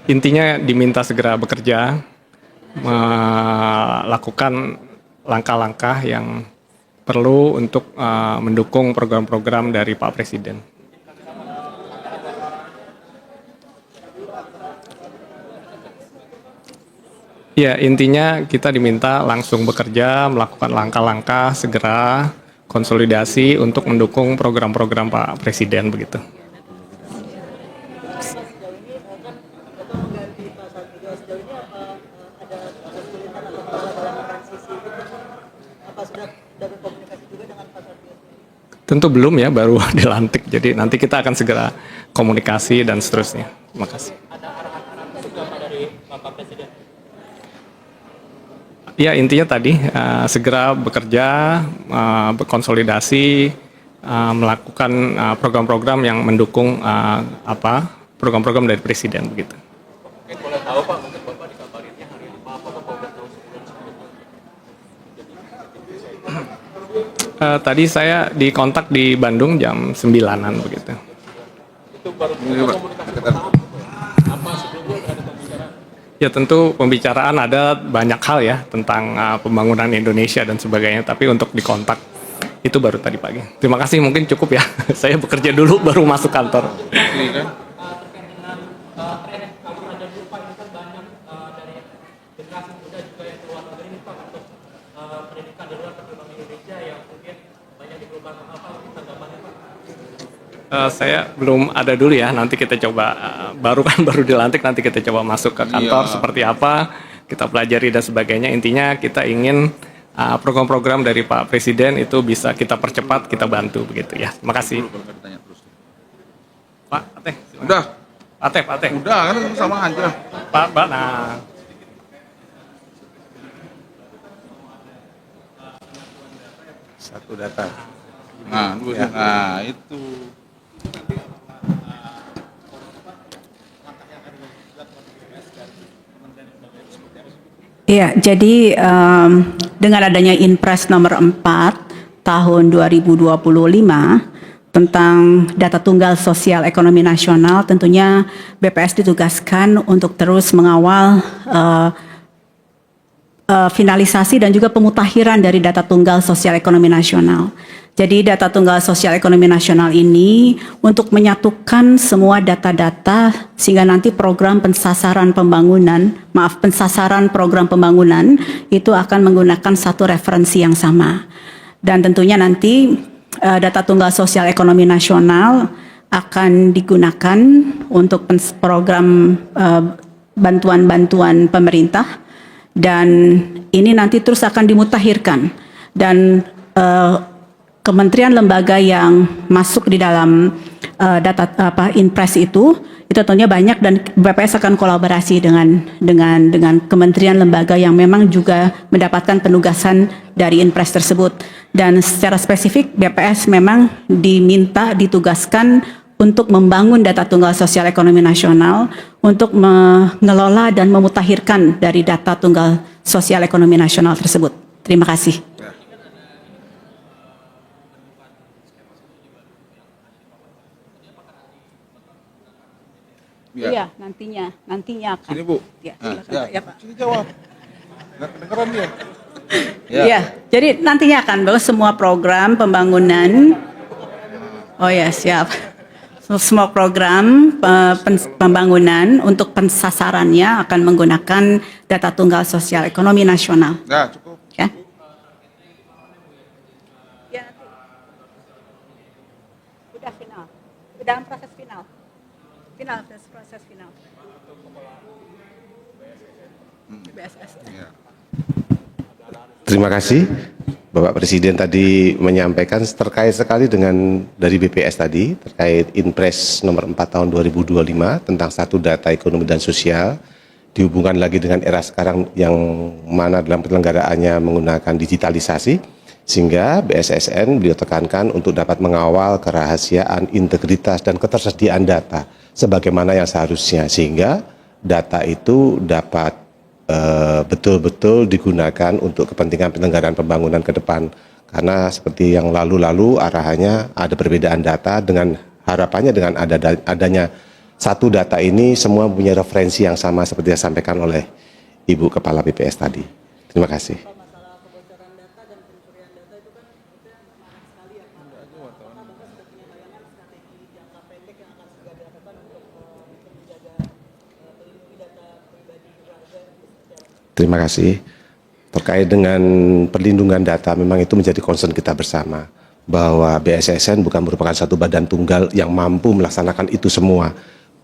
Intinya diminta segera bekerja, melakukan langkah-langkah yang perlu untuk mendukung program-program dari Pak Presiden. Ya, intinya kita diminta langsung bekerja, melakukan langkah-langkah segera, konsolidasi untuk mendukung program-program Pak Presiden begitu. Tentu belum ya, baru dilantik. Jadi nanti kita akan segera komunikasi dan seterusnya. Terima kasih. Ada arahan juga Pak dari Bapak Presiden? Ya, intinya tadi segera bekerja, berkonsolidasi, melakukan program-program yang mendukung program-program dari Presiden begitu. Mungkin boleh tahu Pak, mungkin Bapak dikabarinnya hari ini apa Bapak udah tahu sebulan sebelumnya? Tadi saya dikontak di Bandung jam 9-an begitu. Itu baru komunikasi pertama. Apa sebelumnya udah ada pembicaraan? Ya tentu pembicaraan ada banyak hal ya tentang pembangunan Indonesia dan sebagainya, tapi untuk dikontak itu baru tadi pagi. Terima kasih, mungkin cukup ya. Saya bekerja dulu baru masuk kantor. Terkait dengan tren kabur aja dulu Pak, ini kan banyak dari generasi muda juga yang keluar negeri nih Pak untuk pendidikan di luar perkembangan Indonesia yang mungkin banyak di global apa mungkin tanggapannya Pak? Saya belum ada dulu ya, nanti kita coba, baru dilantik, nanti kita coba masuk ke kantor seperti apa, kita pelajari dan sebagainya. Intinya kita ingin program-program dari Pak Presiden itu bisa kita percepat, kita bantu begitu ya. Terima kasih. Pak Ateh. Udah. Ateh. Udah kan sama aja. Pak, nah. Satu data. Nah, ya. Nah itu. Iya, jadi dengan adanya Inpres nomor 4 tahun 2025 tentang data tunggal sosial ekonomi nasional, tentunya BPS ditugaskan untuk terus mengawal finalisasi dan juga pemutakhiran dari data tunggal sosial ekonomi nasional. Jadi data tunggal sosial ekonomi nasional ini untuk menyatukan semua data-data sehingga nanti pensasaran program pembangunan itu akan menggunakan satu referensi yang sama. Dan tentunya nanti data tunggal sosial ekonomi nasional akan digunakan untuk program bantuan-bantuan pemerintah, dan ini nanti terus akan dimutakhirkan, dan kementerian lembaga yang masuk di dalam Inpres itu tentunya banyak, dan BPS akan kolaborasi dengan kementerian lembaga yang memang juga mendapatkan penugasan dari Inpres tersebut. Dan secara spesifik BPS memang ditugaskan untuk membangun data tunggal sosial ekonomi nasional, untuk mengelola dan memutakhirkan dari data tunggal sosial ekonomi nasional tersebut. Terima kasih. Iya, nantinya akan. Sini Bu. Ya, Ya Pak. Sini jawab. Nggak kedengeran dia. Iya, jadi nantinya akan bahwa semua program pembangunan. Oh ya, siap. Semua program pembangunan untuk pensasarannya akan menggunakan data tunggal sosial ekonomi nasional. Nah, cukup. Ya. Udah final. Dalam proses final. Proses final. BSS. Ya. Terima kasih. Bapak Presiden tadi menyampaikan terkait sekali dengan dari BPS tadi, terkait Inpres nomor 4 tahun 2025 tentang satu data ekonomi dan sosial, dihubungkan lagi dengan era sekarang yang mana dalam penyelenggaraannya menggunakan digitalisasi, sehingga BSSN beliau tekankan untuk dapat mengawal kerahasiaan, integritas, dan ketersediaan data sebagaimana yang seharusnya, sehingga data itu dapat betul-betul digunakan untuk kepentingan penyelenggaraan pembangunan ke depan. Karena seperti yang lalu-lalu arahannya ada perbedaan data, dengan harapannya dengan adanya satu data ini semua punya referensi yang sama seperti yang disampaikan oleh Ibu Kepala BPS tadi. Terima kasih. Terima kasih. Terkait dengan perlindungan data, memang itu menjadi concern kita bersama. Bahwa BSSN bukan merupakan satu badan tunggal yang mampu melaksanakan itu semua.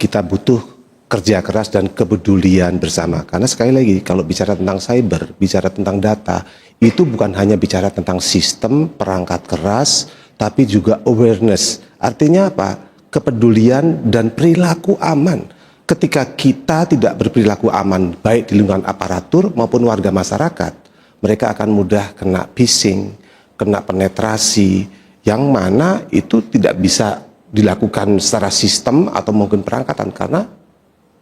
Kita butuh kerja keras dan kepedulian bersama. Karena sekali lagi, kalau bicara tentang cyber, bicara tentang data, itu bukan hanya bicara tentang sistem, perangkat keras, tapi juga awareness. Artinya apa? Kepedulian dan perilaku aman. Ketika kita tidak berperilaku aman, baik di lingkungan aparatur maupun warga masyarakat, mereka akan mudah kena phishing, kena penetrasi, yang mana itu tidak bisa dilakukan secara sistem atau mungkin perangkatan, karena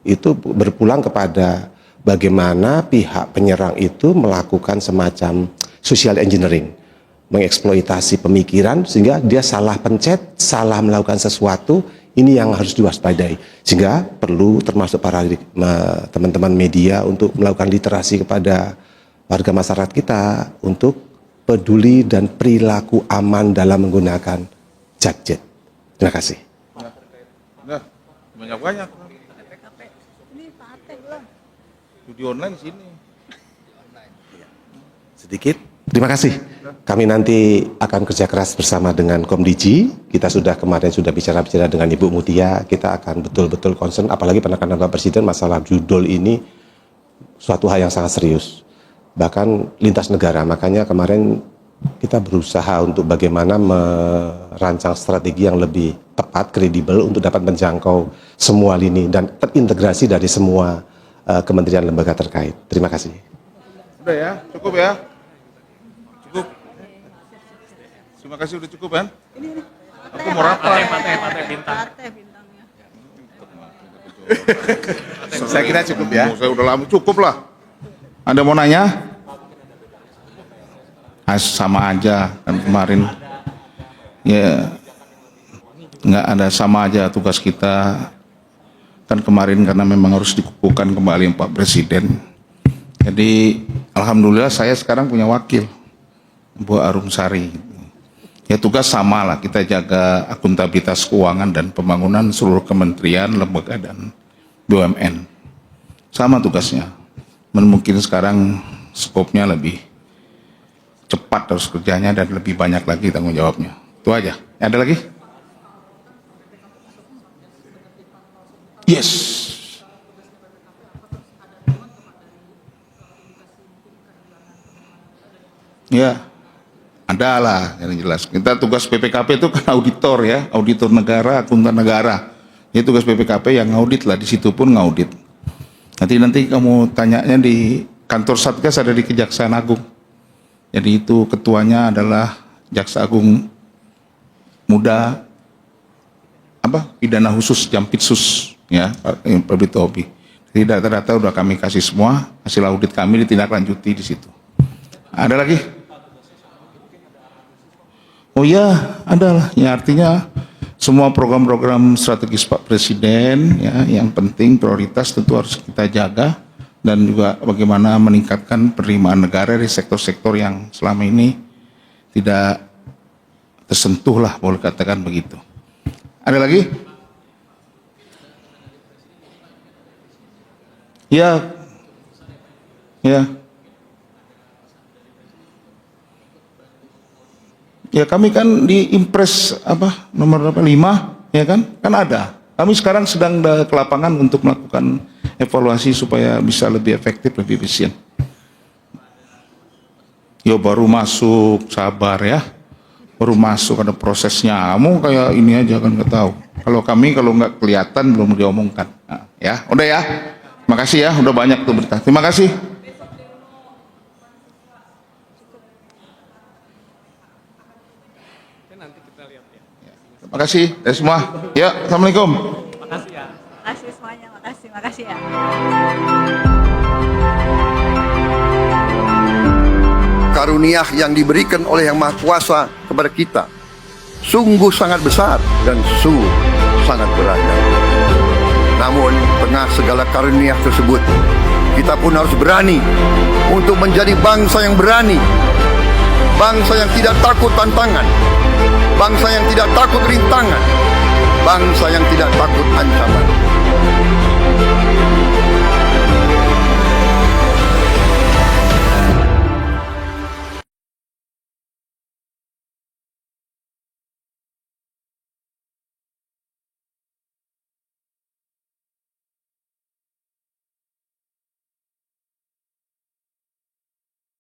itu berpulang kepada bagaimana pihak penyerang itu melakukan semacam social engineering, mengeksploitasi pemikiran sehingga dia salah pencet, salah melakukan sesuatu. Ini yang harus diwaspadai, sehingga perlu termasuk para teman-teman media untuk melakukan literasi kepada warga masyarakat kita untuk peduli dan perilaku aman dalam menggunakan gadget. Terima kasih. Udah, banyak-banyak. Studi online sini. Sedikit. Terima kasih. Kami nanti akan kerja keras bersama dengan Komdigi. Kita kemarin sudah bicara-bicara dengan Ibu Mutia. Kita akan betul-betul concern, apalagi penekanan Bapak Presiden masalah judul ini suatu hal yang sangat serius. Bahkan lintas negara. Makanya kemarin kita berusaha untuk bagaimana merancang strategi yang lebih tepat, kredibel untuk dapat menjangkau semua lini dan terintegrasi dari semua kementerian lembaga terkait. Terima kasih. Udah ya, cukup ya. Cukup. Terima kasih udah cukup kan? Aku mau rapat. Pateh bintang. Saya kira cukup ya. Saya udah lama cukup lah. Anda mau nanya? Sama aja kan kemarin. Ya nggak ada, sama aja tugas kita. Kan kemarin karena memang harus dikukuhkan kembali Pak Presiden. Jadi alhamdulillah saya sekarang punya wakil, Bu Arumsari. Ya tugas sama lah, kita jaga akuntabilitas keuangan dan pembangunan seluruh kementerian, lembaga dan BUMN. Sama tugasnya. Mungkin sekarang skopnya lebih cepat harus kerjanya dan lebih banyak lagi tanggung jawabnya. Itu aja. Ada lagi? Yes. Ya, ada lah yang jelas. Kita tugas PPKP itu kan auditor ya, auditor negara, akuntan negara. Ini tugas PPKP yang ngaudit lah, di situ pun ngaudit. Nanti kamu tanyanya di kantor Satgas, ada di Kejaksaan Agung. Jadi itu ketuanya adalah Jaksa Agung Muda pidana khusus Jampitsus ya, Pak Britobi. Jadi data-data udah kami kasih semua, hasil audit kami ditindaklanjuti di situ. Ada lagi? Oh ya, adalah. Ya artinya semua program-program strategis Pak Presiden ya, yang penting prioritas tentu harus kita jaga, dan juga bagaimana meningkatkan penerimaan negara di sektor-sektor yang selama ini tidak tersentuh lah, boleh katakan begitu. Ada lagi? Ya, ya. Ya kami kan di Impres nomor 5 ya kan ada. Kami sekarang sedang ke lapangan untuk melakukan evaluasi supaya bisa lebih efektif, lebih efisien. Ya baru masuk, sabar ya. Baru masuk, ada prosesnya. Kamu kayak ini aja kan nggak tahu. Kalau kami kalau nggak kelihatan belum diomongkan. Nah, ya, udah ya. Terima kasih ya, udah banyak tuh berita. Terima kasih. Terima kasih dari semua. Ya, assalamualaikum. Makasih ya. Makasih semuanya, makasih ya. Karunia yang diberikan oleh Yang Maha Kuasa kepada kita sungguh sangat besar dan sungguh sangat beragam. Namun, tengah segala karunia tersebut, kita pun harus berani untuk menjadi bangsa yang berani, bangsa yang tidak takut tantangan, bangsa yang tidak takut rintangan, bangsa yang tidak takut ancaman.